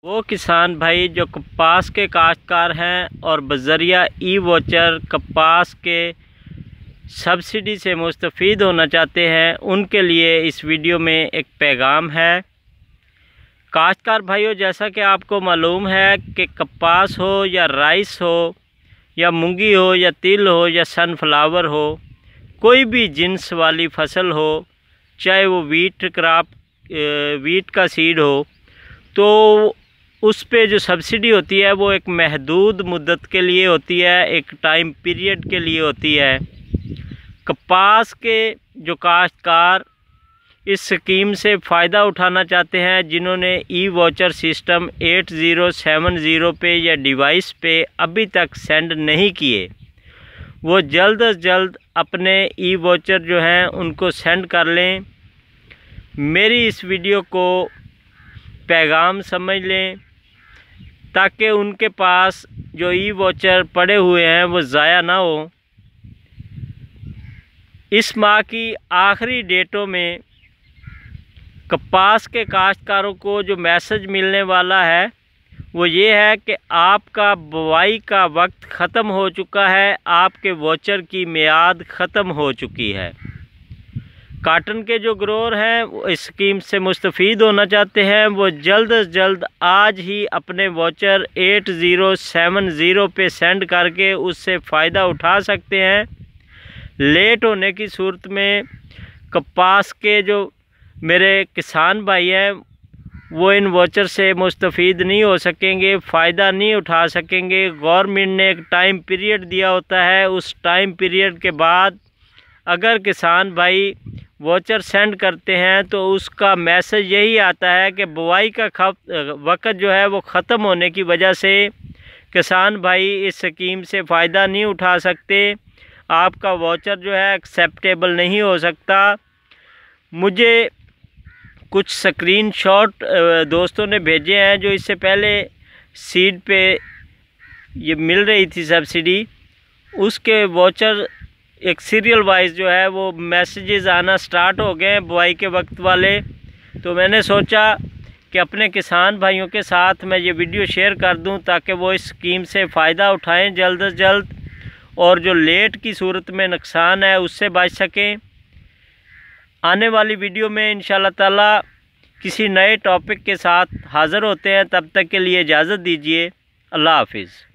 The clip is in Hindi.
वो किसान भाई जो कपास के काश्तकार हैं और बज़रिया ई वोचर कपास के सब्सिडी से मुस्तफ़ीद होना चाहते हैं, उनके लिए इस वीडियो में एक पैगाम है। काश्तकार भाइयों, जैसा कि आपको मालूम है कि कपास हो या राइस हो या मूंगी हो या तिल हो या सनफ्लावर हो, कोई भी जिन्स वाली फसल हो, चाहे वो वीट का सीड हो, तो उस पे जो सब्सिडी होती है वो एक महदूद मुद्दत के लिए होती है, एक टाइम पीरियड के लिए होती है। कपास के जो काश्तकार इस स्कीम से फ़ायदा उठाना चाहते हैं, जिन्होंने ई वोचर सिस्टम 8070 पे या डिवाइस पे अभी तक सेंड नहीं किए, वो जल्द अज जल्द अपने ई वोचर जो हैं उनको सेंड कर लें। मेरी इस वीडियो को पैगाम समझ लें ताकि उनके पास जो ई वोचर पड़े हुए हैं वो ज़ाया ना हो। इस माह की आखिरी डेटों में कपास के काश्तकारों को जो मैसेज मिलने वाला है वो ये है कि आपका बुवाई का वक्त ख़त्म हो चुका है, आपके वोचर की मियाद ख़त्म हो चुकी है। काटन के जो ग्रोअर हैं वो इस स्कीम से मुस्तफ़ीद होना चाहते हैं, वो जल्द से जल्द आज ही अपने वोचर 8070 पे सेंड करके उससे फ़ायदा उठा सकते हैं। लेट होने की सूरत में कपास के जो मेरे किसान भाई हैं वो इन वोचर से मुस्तफ़ीद नहीं हो सकेंगे, फ़ायदा नहीं उठा सकेंगे। गवर्नमेंट ने एक टाइम पीरियड दिया होता है, उस टाइम पीरियड के बाद अगर किसान भाई वोचर सेंड करते हैं तो उसका मैसेज यही आता है कि बुवाई का वक्त जो है वो ख़त्म होने की वजह से किसान भाई इस स्कीम से फ़ायदा नहीं उठा सकते, आपका वोचर जो है एक्सेप्टेबल नहीं हो सकता। मुझे कुछ स्क्रीनशॉट दोस्तों ने भेजे हैं जो इससे पहले सीड पे ये मिल रही थी सब्सिडी, उसके वोचर एक सीरियल वाइज जो है वो मैसेजेस आना स्टार्ट हो गए हैं बुआई के वक्त वाले। तो मैंने सोचा कि अपने किसान भाइयों के साथ मैं ये वीडियो शेयर कर दूं ताकि वो इस स्कीम से फ़ायदा उठाएं जल्द से जल्द, और जो लेट की सूरत में नुकसान है उससे बच सकें। आने वाली वीडियो में इंशाल्लाह ताला किसी नए टॉपिक के साथ हाज़िर होते हैं, तब तक के लिए इजाज़त दीजिए। अल्लाह हाफिज़।